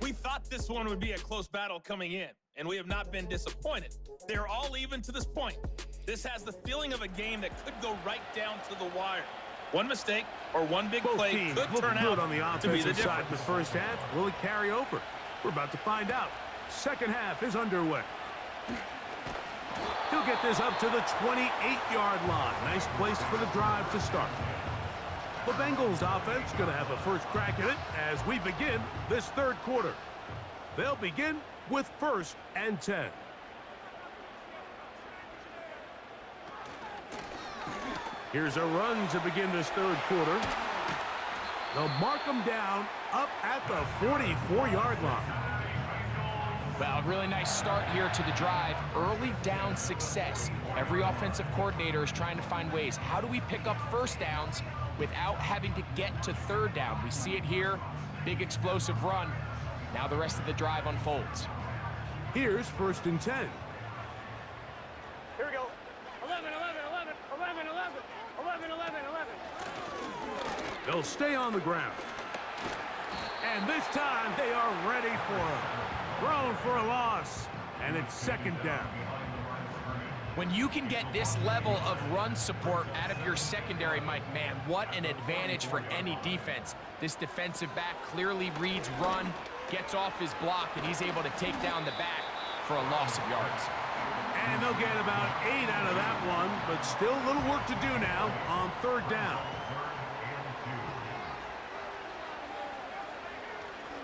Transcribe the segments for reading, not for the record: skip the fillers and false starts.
We thought this one would be a close battle coming in, and we have not been disappointed. They're all even to this point. This has the feeling of a game that could go right down to the wire. One mistake or one big play could turn out on the to be the offensive side in the difference. first half. Will it carry over? We're about to find out. Second half is underway. He'll get this up to the 28-yard line. Nice place for the drive to start. The Bengals offense going to have a first crack at it as we begin this third quarter. They'll begin with 1st and 10. Here's a run to begin this third quarter. They'll mark them down up at the 44-yard line. Well, really nice start here to the drive. Early down success. Every offensive coordinator is trying to find ways. How do we pick up first downs without having to get to third down? We see it here. Big explosive run. Now the rest of the drive unfolds. Here's 1st and 10. Here we go. 11, 11, 11, 11, 11, 11, 11, 11. They'll stay on the ground. And this time they are ready for it. Thrown for a loss. And it's 2nd down. When you can get this level of run support out of your secondary, Mike, man, what an advantage for any defense. This defensive back clearly reads run, gets off his block, and he's able to take down the back for a loss of yards. And they'll get about 8 out of that one, but still a little work to do now on 3rd down.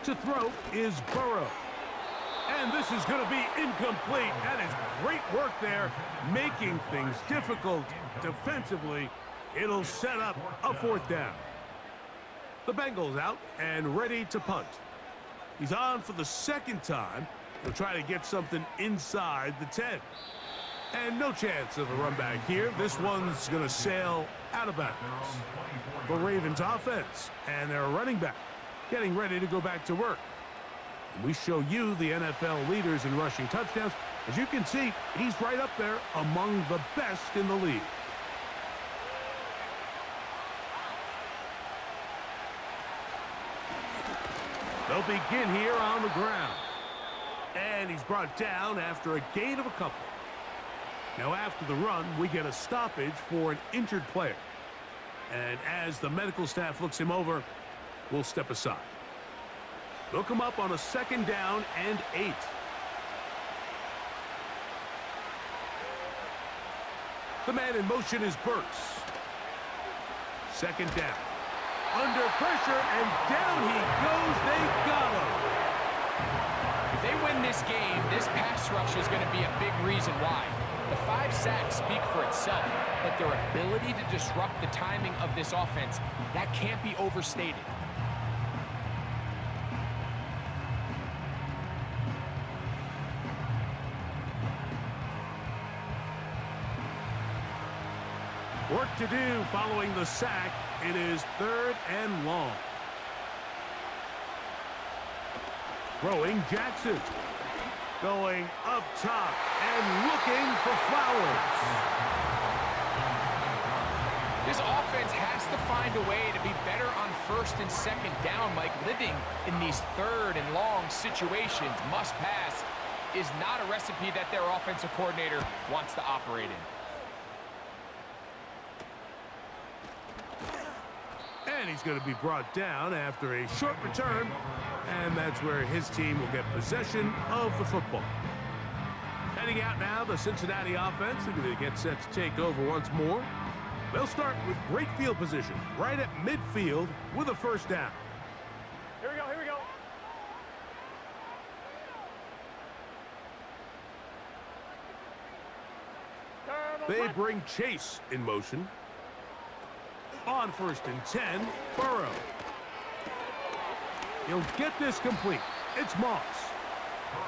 To throw is Burrow. And this is going to be incomplete. That is great work there, making things difficult defensively. It'll set up a 4th down. The Bengals out and ready to punt. He's on for the 2nd time. He'll try to get something inside the 10. And no chance of a run back here. This one's going to sail out of bounds. The Ravens offense and their running back getting ready to go back to work. And we show you the NFL leaders in rushing touchdowns. As you can see, he's right up there among the best in the league. They'll begin here on the ground. And he's brought down after a gain of a couple. Now after the run, we get a stoppage for an injured player. And as the medical staff looks him over, we'll step aside. They'll come up on a 2nd down and 8. The man in motion is Burks. 2nd down. Under pressure, and down he goes. They got him. If they win this game, this pass rush is going to be a big reason why. The 5 sacks speak for itself, but their ability to disrupt the timing of this offense, that can't be overstated. Work to do following the sack. It is 3rd and long. Throwing Jackson. Going up top and looking for Flowers. This offense has to find a way to be better on 1st and 2nd down, Mike. Living in these 3rd and long situations, must pass, is not a recipe that their offensive coordinator wants to operate in. And he's going to be brought down after a short return. And that's where his team will get possession of the football. Heading out now, the Cincinnati offense. They're going to get set to take over once more. They'll start with great field position right at midfield with a 1st down. Here we go, here we go. They bring Chase in motion. On 1st and 10, Burrow. He'll get this complete. It's Moss.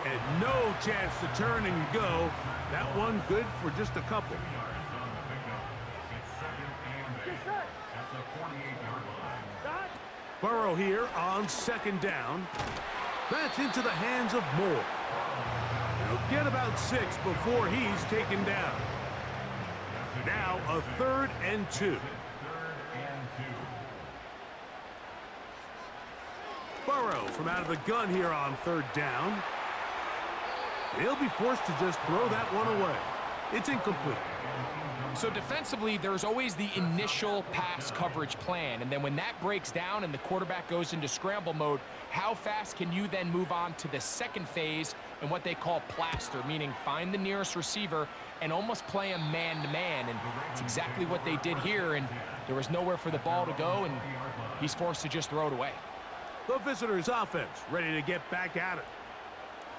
And no chance to turn and go. That one good for just a couple. Burrow here on 2nd down. That's into the hands of Moore. He'll get about 6 before he's taken down. Now a 3rd and 2. Burrow from out of the gun here on third down. He'll be forced to just throw that one away. It's incomplete. So defensively, there's always the initial pass coverage plan, and then when that breaks down and the quarterback goes into scramble mode, how fast can you then move on to the second phase and what they call plaster, meaning find the nearest receiver and almost play him man-to-man, and it's exactly what they did here, and there was nowhere for the ball to go, and he's forced to just throw it away. The visitors' offense ready to get back at it.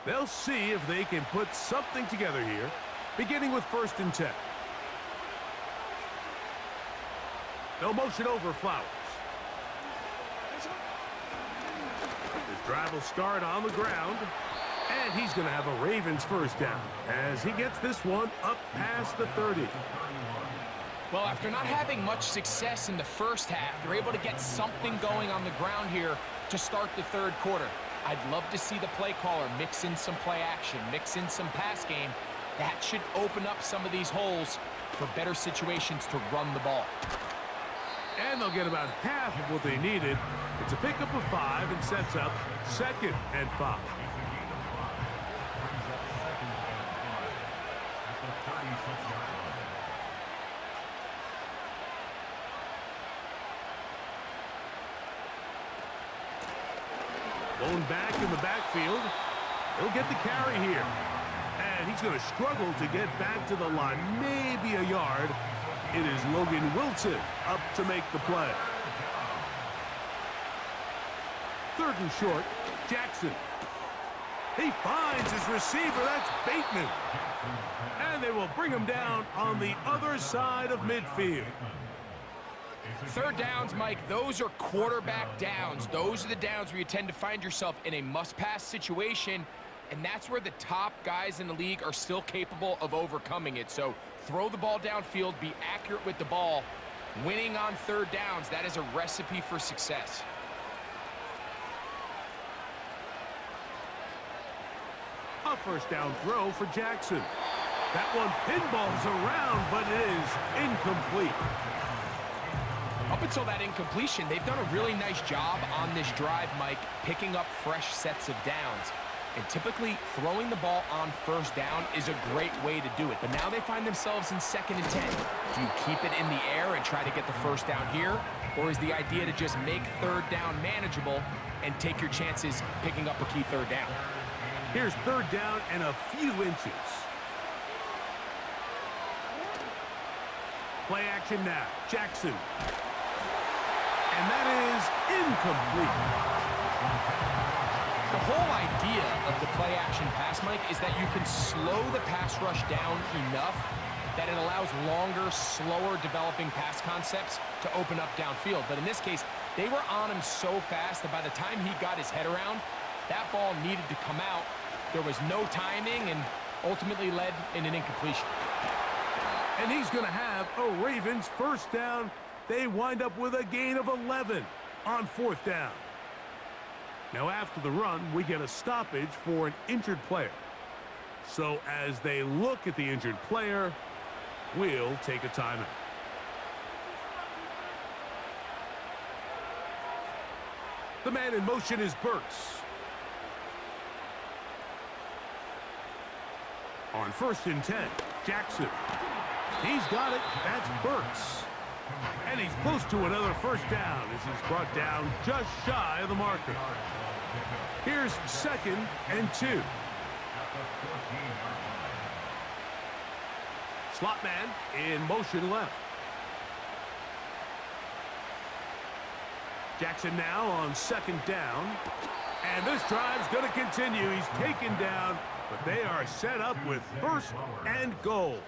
They'll see if they can put something together here, beginning with 1st and 10. No motion over Flowers. His drive will start on the ground, and he's going to have a Ravens first down as he gets this one up past the 30. Well, after not having much success in the first half, they're able to get something going on the ground here to start the third quarter. I'd love to see the play caller mix in some play action, mix in some pass game. That should open up some of these holes for better situations to run the ball. And they'll get about half of what they needed. It's a pickup of 5 and sets up 2nd and 5. Blown back in the backfield. He'll get the carry here. And he's going to struggle to get back to the line, maybe a yard. It is Logan Wilson up to make the play. 3rd and short, Jackson. He finds his receiver, that's Bateman. And they will bring him down on the other side of midfield. 3rd downs, Mike, those are quarterback downs. Those are the downs where you tend to find yourself in a must-pass situation, and that's where the top guys in the league are still capable of overcoming it. So throw the ball downfield, be accurate with the ball. Winning on 3rd downs, that is a recipe for success. A 1st down throw for Jackson. That one pinballs around, but it is incomplete. Up until that incompletion, they've done a really nice job on this drive, Mike, picking up fresh sets of downs. And typically, throwing the ball on 1st down is a great way to do it. But now they find themselves in 2nd and 10. Do you keep it in the air and try to get the 1st down here? Or is the idea to just make 3rd down manageable and take your chances picking up a key 3rd down? Here's 3rd down and a few inches. Play action now. Jackson. And that is incomplete. The whole idea of the play-action pass, Mike, is that you can slow the pass rush down enough that it allows longer, slower developing pass concepts to open up downfield. But in this case, they were on him so fast that by the time he got his head around, that ball needed to come out. There was no timing and ultimately led in an incompletion. And he's going to have a Ravens first down. They wind up with a gain of 11 on 4th down. Now after the run, we get a stoppage for an injured player. So as they look at the injured player, we'll take a timeout. The man in motion is Burks. On 1st and 10, Jackson. He's got it. That's Burks. And he's close to another 1st down as he's brought down just shy of the marker. Here's 2nd and 2. Slot man in motion left. Jackson now on 2nd down. And this drive's going to continue. He's taken down, but they are set up with 1st and goal.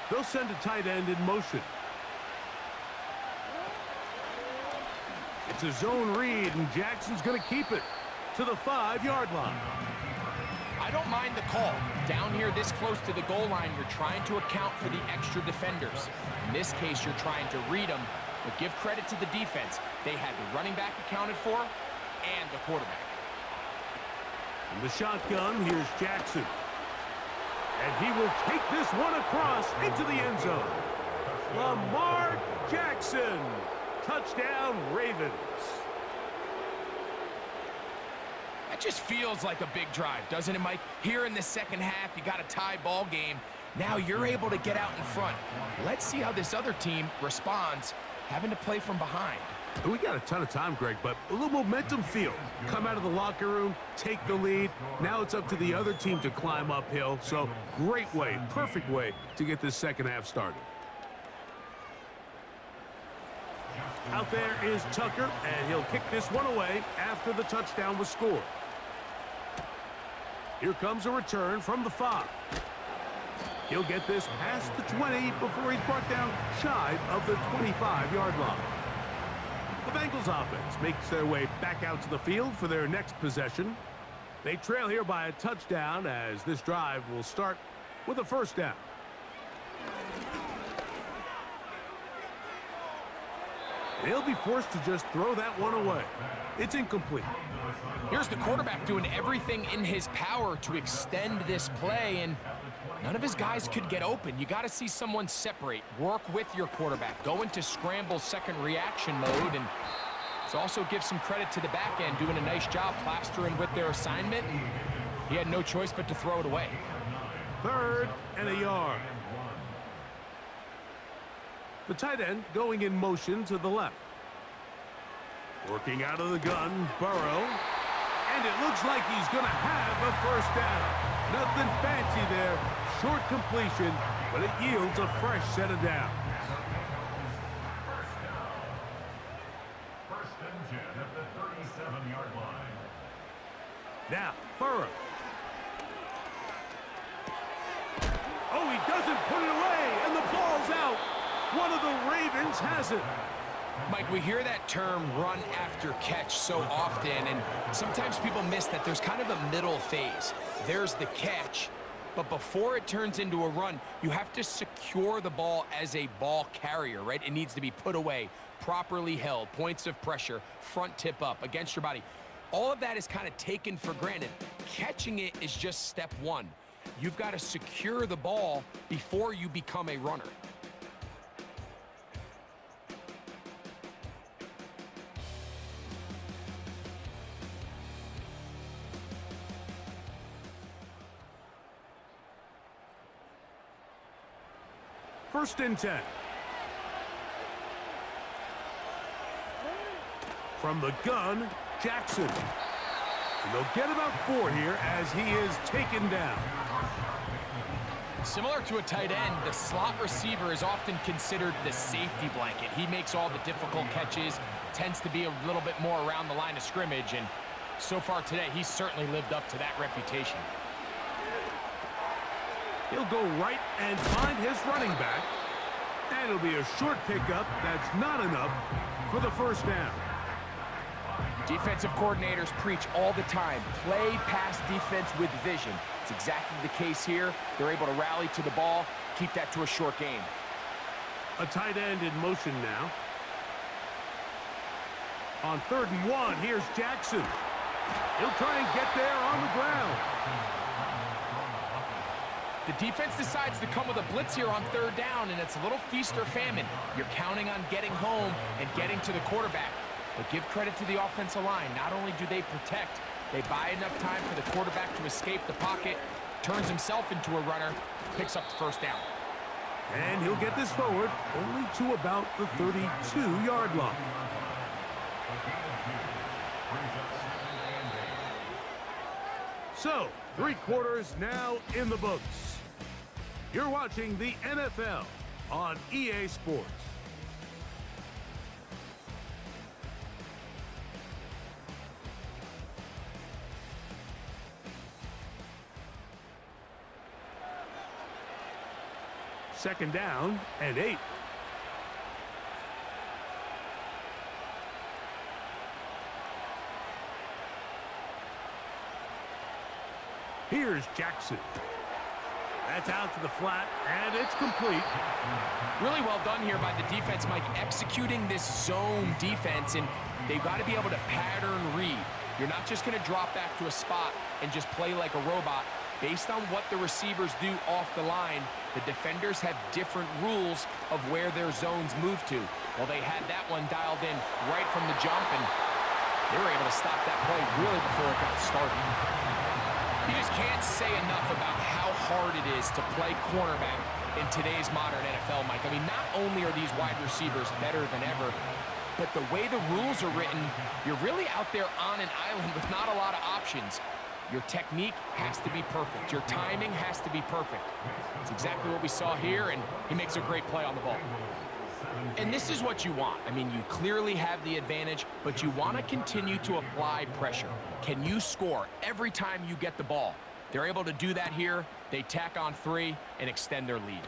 They'll send a tight end in motion. It's a zone read, and Jackson's going to keep it to the 5-yard line. I don't mind the call. Down here this close to the goal line, you're trying to account for the extra defenders. In this case, you're trying to read them, but give credit to the defense. They had the running back accounted for and the quarterback. In the shotgun, here's Jackson. And he will take this one across into the end zone. Lamar Jackson. Touchdown, Ravens. That just feels like a big drive, doesn't it, Mike? Here in the second half, you got a tie ball game. Now you're able to get out in front. Let's see how this other team responds, having to play from behind. We got a ton of time, Greg, but a little momentum feel. Come out of the locker room, take the lead. Now it's up to the other team to climb uphill. So great way, perfect way to get this second half started. Out there is Tucker, and he'll kick this one away after the touchdown was scored. Here comes a return from the 5. He'll get this past the 20 before he's brought down shy of the 25-yard line. The Bengals offense makes their way back out to the field for their next possession. They trail here by a touchdown as this drive will start with a first down. They'll be forced to just throw that one away. It's incomplete. Here's the quarterback doing everything in his power to extend this play, and none of his guys could get open. You got to see someone separate, work with your quarterback, go into scramble second reaction mode, and let's also give some credit to the back end doing a nice job plastering with their assignment, and he had no choice but to throw it away. 3rd and a yard. The tight end going in motion to the left. Working out of the gun, Burrow. And it looks like he's going to have a first down. Nothing fancy there. Short completion, but it yields a fresh set of downs. First and 10 at the 37-yard line. Now, Burrow. Oh, he doesn't put it away, and the ball's out. One of the Ravens has it. Mike, we hear that term run after catch so often, and sometimes people miss that there's kind of a middle phase. There's the catch, but before it turns into a run, you have to secure the ball as a ball carrier, right? It needs to be put away, properly held, points of pressure, front tip up against your body. All of that is kind of taken for granted. Catching it is just step one. You've got to secure the ball before you become a runner. First and 10. From the gun, Jackson. And they'll get about 4 here as he is taken down. Similar to a tight end, the slot receiver is often considered the safety blanket. He makes all the difficult catches, tends to be a little bit more around the line of scrimmage, and so far today, he's certainly lived up to that reputation. He'll go right and find his running back. And it'll be a short pickup. That's not enough for the first down. Defensive coordinators preach all the time, play pass defense with vision. It's exactly the case here. They're able to rally to the ball, keep that to a short game. A tight end in motion now. On 3rd and 1, here's Jackson. He'll try and get there on the ground. The defense decides to come with a blitz here on 3rd down, and it's a little feast or famine. You're counting on getting home and getting to the quarterback. But give credit to the offensive line. Not only do they protect, they buy enough time for the quarterback to escape the pocket, turns himself into a runner, picks up the first down. And he'll get this forward only to about the 32-yard line. So, 3 quarters now in the books. You're watching the NFL on EA Sports. Second down and 8. Here's Jackson. That's out to the flat, and it's complete. Really well done here by the defense, Mike, executing this zone defense, and they've got to be able to pattern read. You're not just going to drop back to a spot and just play like a robot. Based on what the receivers do off the line, the defenders have different rules of where their zones move to. Well, they had that one dialed in right from the jump, and they were able to stop that play really before it got started. You just can't say enough about how hard it is to play cornerback in today's modern NFL, Mike. I mean, not only are these wide receivers better than ever, but the way the rules are written, you're really out there on an island with not a lot of options. Your technique has to be perfect. Your timing has to be perfect. It's exactly what we saw here, and he makes a great play on the ball. And this is what you want. I mean, you clearly have the advantage, but you want to continue to apply pressure. Can you score every time you get the ball? They're able to do that here. They tack on 3 and extend their lead.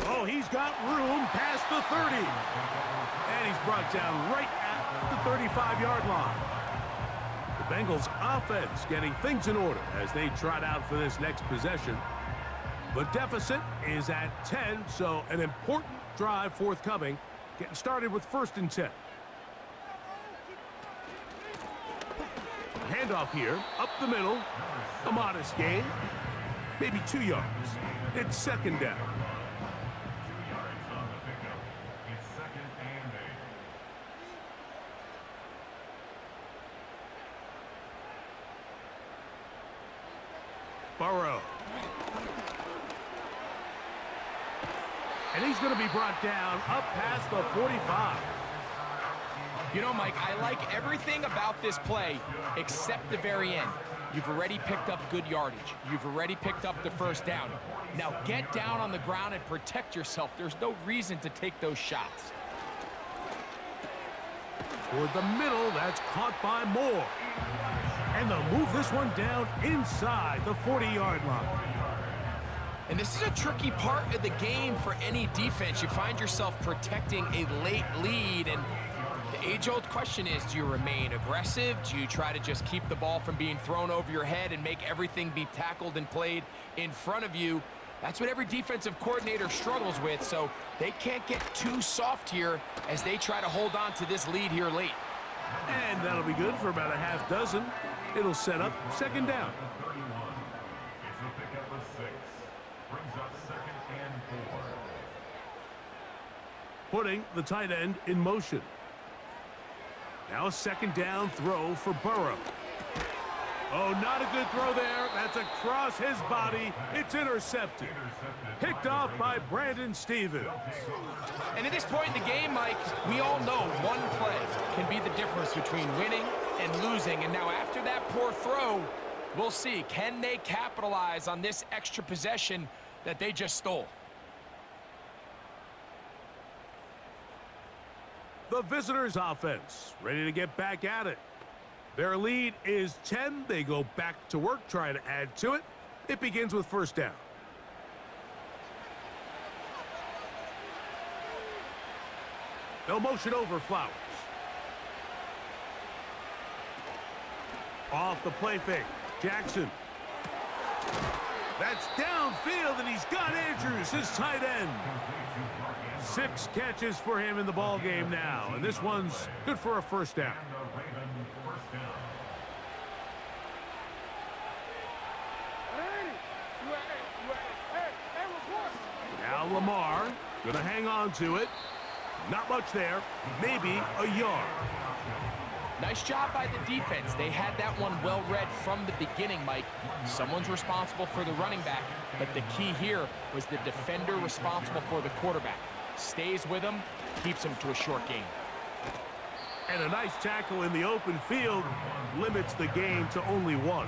Oh, he's got room past the 30. And he's brought down right at the 35-yard line. The Bengals offense getting things in order as they trot out for this next possession. The deficit is at 10, so an important drive forthcoming. Getting started with 1st and 10. Handoff here, up the middle. A modest gain, maybe 2 yards. It's 2nd down. 2 yards on the pickup. It's 2nd and 8. Burrow. And he's going to be brought down up past the 45. You know, Mike, I like everything about this play except the very end. You've already picked up good yardage. You've already picked up the 1st down. Now get down on the ground and protect yourself. There's no reason to take those shots. Toward the middle, that's caught by Moore. And they'll move this one down inside the 40-yard line. And this is a tricky part of the game for any defense. You find yourself protecting a late lead, and the age-old question is, do you remain aggressive? Do you try to just keep the ball from being thrown over your head and make everything be tackled and played in front of you? That's what every defensive coordinator struggles with, so they can't get too soft here as they try to hold on to this lead here late. And that'll be good for about a half dozen. It'll set up 2nd down. 31. It's a pickup of 6. Brings up 2nd and 4. Putting the tight end in motion. Now a 2nd down throw for Burrow. Oh, not a good throw there. That's across his body. It's intercepted. Picked off by Brandon Stevens. And at this point in the game, Mike, we all know one play can be the difference between winning and losing. And now after that poor throw, we'll see. Can they capitalize on this extra possession that they just stole? The visitors' offense ready to get back at it. Their lead is 10. They go back to work, trying to add to it. It begins with 1st down. They'll motion over Flowers. Off the play fake. Jackson. That's downfield, and he's got Andrews, his tight end. 6 catches for him in the ball game now, and this one's good for a 1st down. Now Lamar gonna hang on to it. Not much there, maybe a yard. Nice job by the defense. They had that one well read from the beginning, Mike. Someone's responsible for the running back, but the key here was the defender responsible for the quarterback. Stays with him, keeps him to a short gain. And a nice tackle in the open field limits the game to only 1.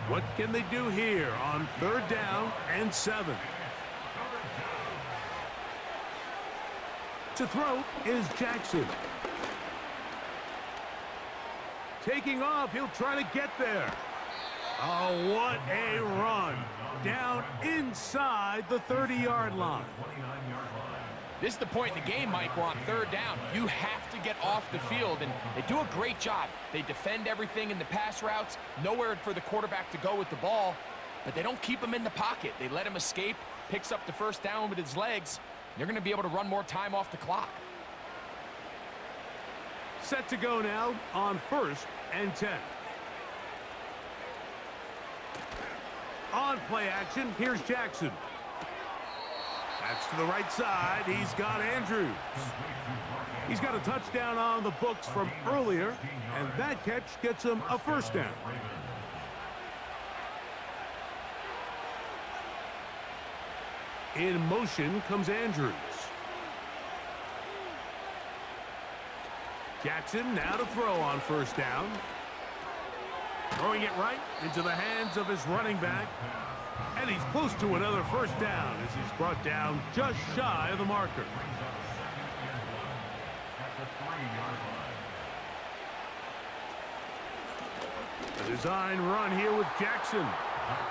What can they do here on 3rd down and 7? To throw is Jackson. Taking off, he'll try to get there. Oh, what a run. Down inside the 30-yard line. This is the point in the game, Mike. We're on 3rd down. You have to get off the field, and they do a great job. They defend everything in the pass routes, nowhere for the quarterback to go with the ball, but they don't keep him in the pocket. They let him escape, picks up the 1st down with his legs. They're going to be able to run more time off the clock. Set to go now on 1st and 10. On play action, here's Jackson. That's to the right side. He's got Andrews. He's got a touchdown on the books from earlier, and that catch gets him a first down. In motion comes Andrews. Jackson now to throw on first down. Throwing it right into the hands of his running back. And he's close to another first down as he's brought down just shy of the marker. A design run here with Jackson.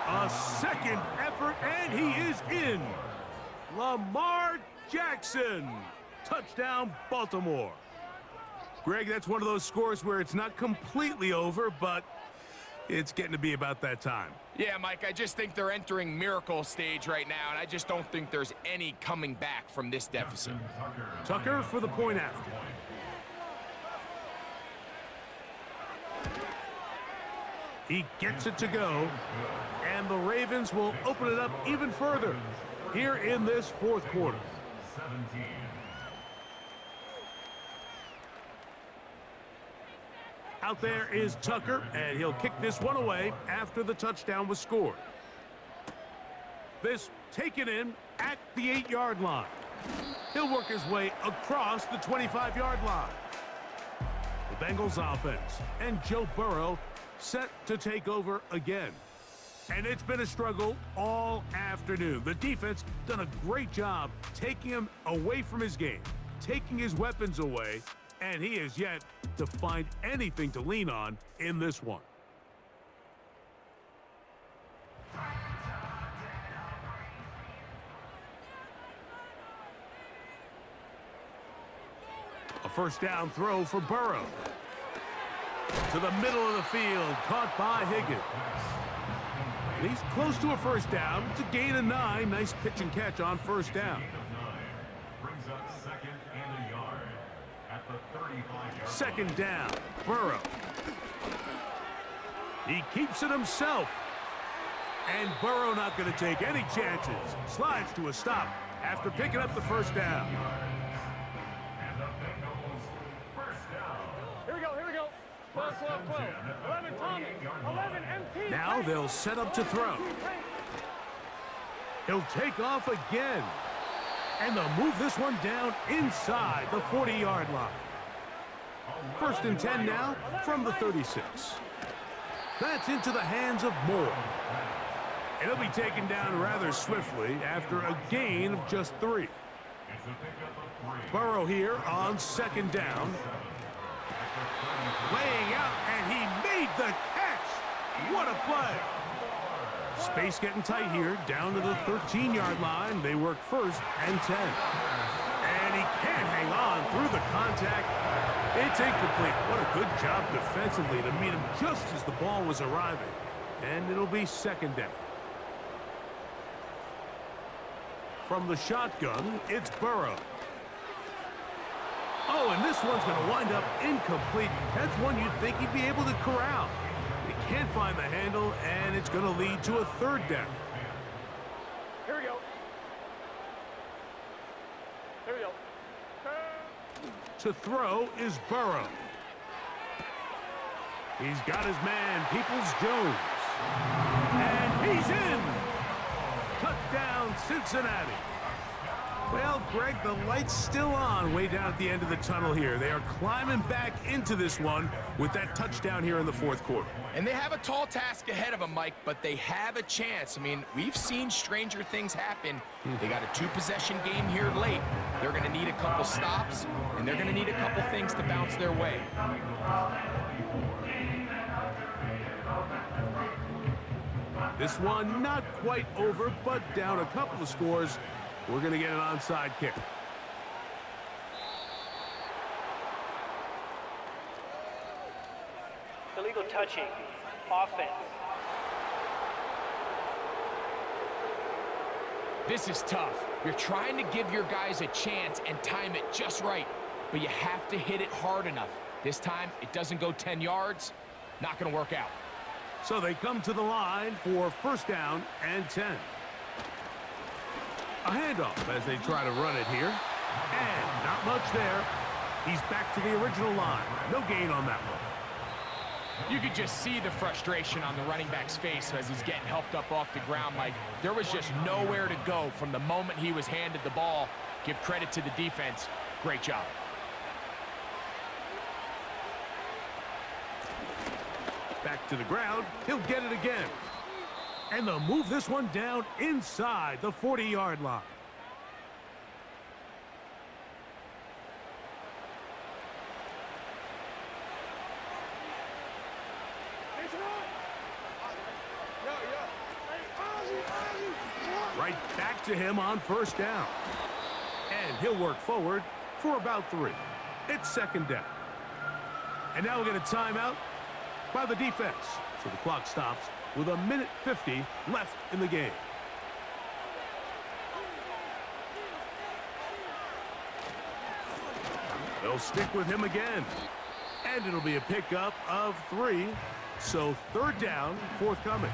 A second effort, and he is in. Lamar Jackson. Touchdown, Baltimore. Greg, that's one of those scores where it's not completely over, but it's getting to be about that time. Yeah, Mike, I just think they're entering miracle stage right now, and I just don't think there's any coming back from this deficit. Tucker for the point after. He gets it to go, and the Ravens will open it up even further here in this fourth quarter. 17. Out there is Tucker, and he'll kick this one away after the touchdown was scored. This taken in at the 8-yard line. He'll work his way across the 25-yard line. The Bengals offense and Joe Burrow set to take over again. And it's been a struggle all afternoon. The defense done a great job taking him away from his game, taking his weapons away, and he has yet to find anything to lean on in this one. A first down throw for Burrow. To the middle of the field, caught by Higgins. And he's close to a first down. It's a gain of 9. Nice pitch and catch on first down. Brings up second and a yard at the 35-yard Second down, Burrow. He keeps it himself. And Burrow not going to take any chances. Slides to a stop after picking up the first down. And the Bengals first down. Here we go, here we go. 12, 12, 12. 11, Tommy. 11, MT. Now they'll set up to throw. He'll take off again. And they'll move this one down inside the 40-yard line. First and 10 now from the 36. That's into the hands of Moore. And he'll be taken down rather swiftly after a gain of just 3. It's a pickup of 3. Burrow here on second down. Laying out, and he made the catch. What a play. Space getting tight here, down to the 13-yard line. They work first and 10. And he can't hang on through the contact. It's incomplete. What a good job defensively to meet him just as the ball was arriving. And it'll be second down. From the shotgun, it's Burrow. Oh, and this one's going to wind up incomplete. That's one you'd think he'd be able to corral. He can't find the handle, and it's going to lead to a third down. Here we go. Here we go. To throw is Burrow. He's got his man, Peoples-Jones. And he's in! Touchdown, Cincinnati. Well, Greg, the light's still on way down at the end of the tunnel here. They are climbing back into this one with that touchdown here in the fourth quarter. And they have a tall task ahead of them, Mike, but they have a chance. I mean, we've seen stranger things happen. They got a 2-possession game here late. They're going to need a couple stops, and they're going to need a couple things to bounce their way. This one not quite over, but down a couple of scores. We're going to get an onside kick. Illegal touching. Offense. This is tough. You're trying to give your guys a chance and time it just right, but you have to hit it hard enough. This time, it doesn't go 10 yards. Not going to work out. So they come to the line for first down and 10. A handoff as they try to run it here. And not much there. He's back to the original line. No gain on that one. You could just see the frustration on the running back's face as he's getting helped up off the ground. Like, there was just nowhere to go from the moment he was handed the ball. Give credit to the defense. Great job. Back to the ground. He'll get it again. And they'll move this one down inside the 40-yard line. Right back to him on first down. And he'll work forward for about 3. It's second down. And now we'll get a timeout by the defense. So the clock stops with 1:50 left in the game. They'll stick with him again. And it'll be a pickup of 3. So third down forthcoming.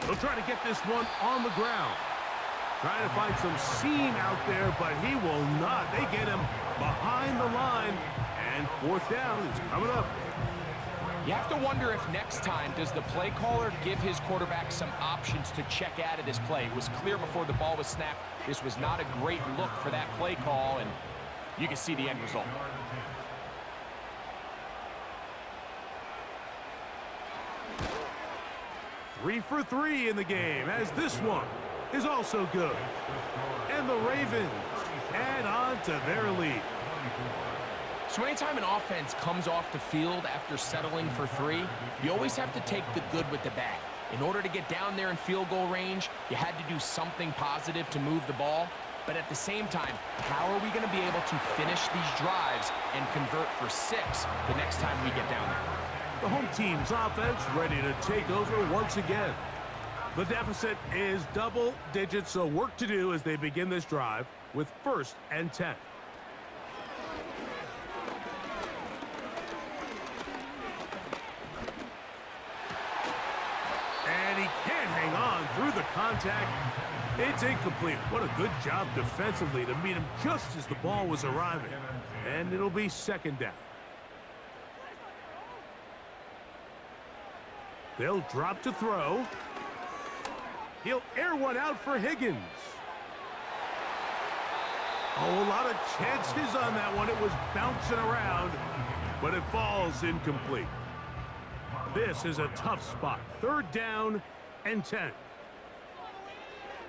He'll try to get this one on the ground. Trying to find some seam out there, but he will not. They get him behind the line, and fourth down is coming up. You have to wonder if next time, does the play caller give his quarterback some options to check out of this play? It was clear before the ball was snapped. This was not a great look for that play call, and you can see the end result. Three for 3 in the game, as this one is also good. And the Ravens add on to their lead. So anytime an offense comes off the field after settling for 3, you always have to take the good with the bad. In order to get down there in field goal range, you had to do something positive to move the ball. But at the same time, how are we going to be able to finish these drives and convert for 6 the next time we get down there? The home team's offense ready to take over once again. The deficit is double digits, so work to do as they begin this drive with first and 10. And he can't hang on through the contact. It's incomplete. What a good job defensively to meet him just as the ball was arriving. And it'll be second down. They'll drop to throw. He'll air one out for Higgins. Oh, a lot of chances on that one. It was bouncing around, but it falls incomplete. This is a tough spot. Third down and 10.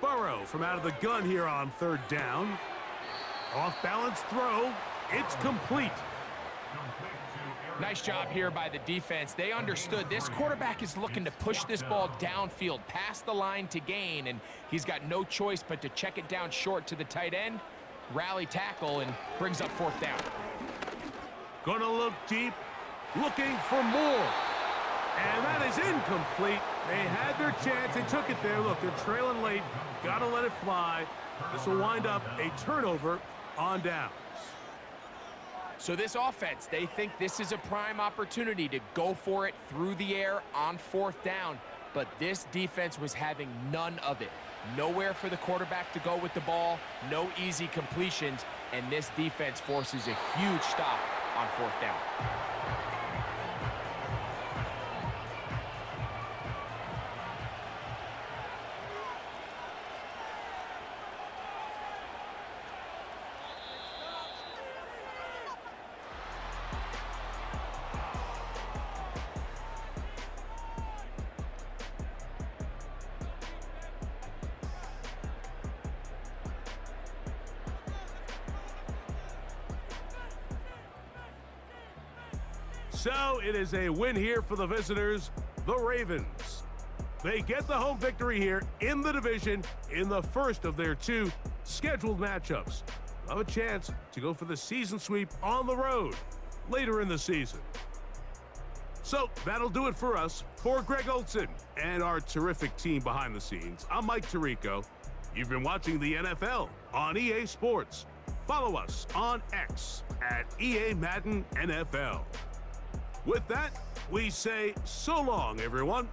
Burrow from out of the gun here on third down. Off-balance throw. It's complete. Nice job here by the defense. They understood this quarterback is looking to push this ball downfield past the line to gain, and he's got no choice but to check it down short to the tight end, rally tackle, and brings up fourth down. Gonna look deep, looking for more. And that is incomplete. They had their chance. They took it there. Look, they're trailing late. Gotta let it fly. This will wind up a turnover on downs. So this offense, they think this is a prime opportunity to go for it through the air on fourth down. But this defense was having none of it. Nowhere for the quarterback to go with the ball, no easy completions, and this defense forces a huge stop on fourth down. So it is a win here for the visitors, the Ravens. They get the home victory here in the division in the first of their 2 scheduled matchups. They'll have a chance to go for the season sweep on the road later in the season. So that'll do it for us. For Greg Olson and our terrific team behind the scenes, I'm Mike Tirico. You've been watching the NFL on EA Sports. follow us on X at EA Madden NFL. With that, we say so long, everyone.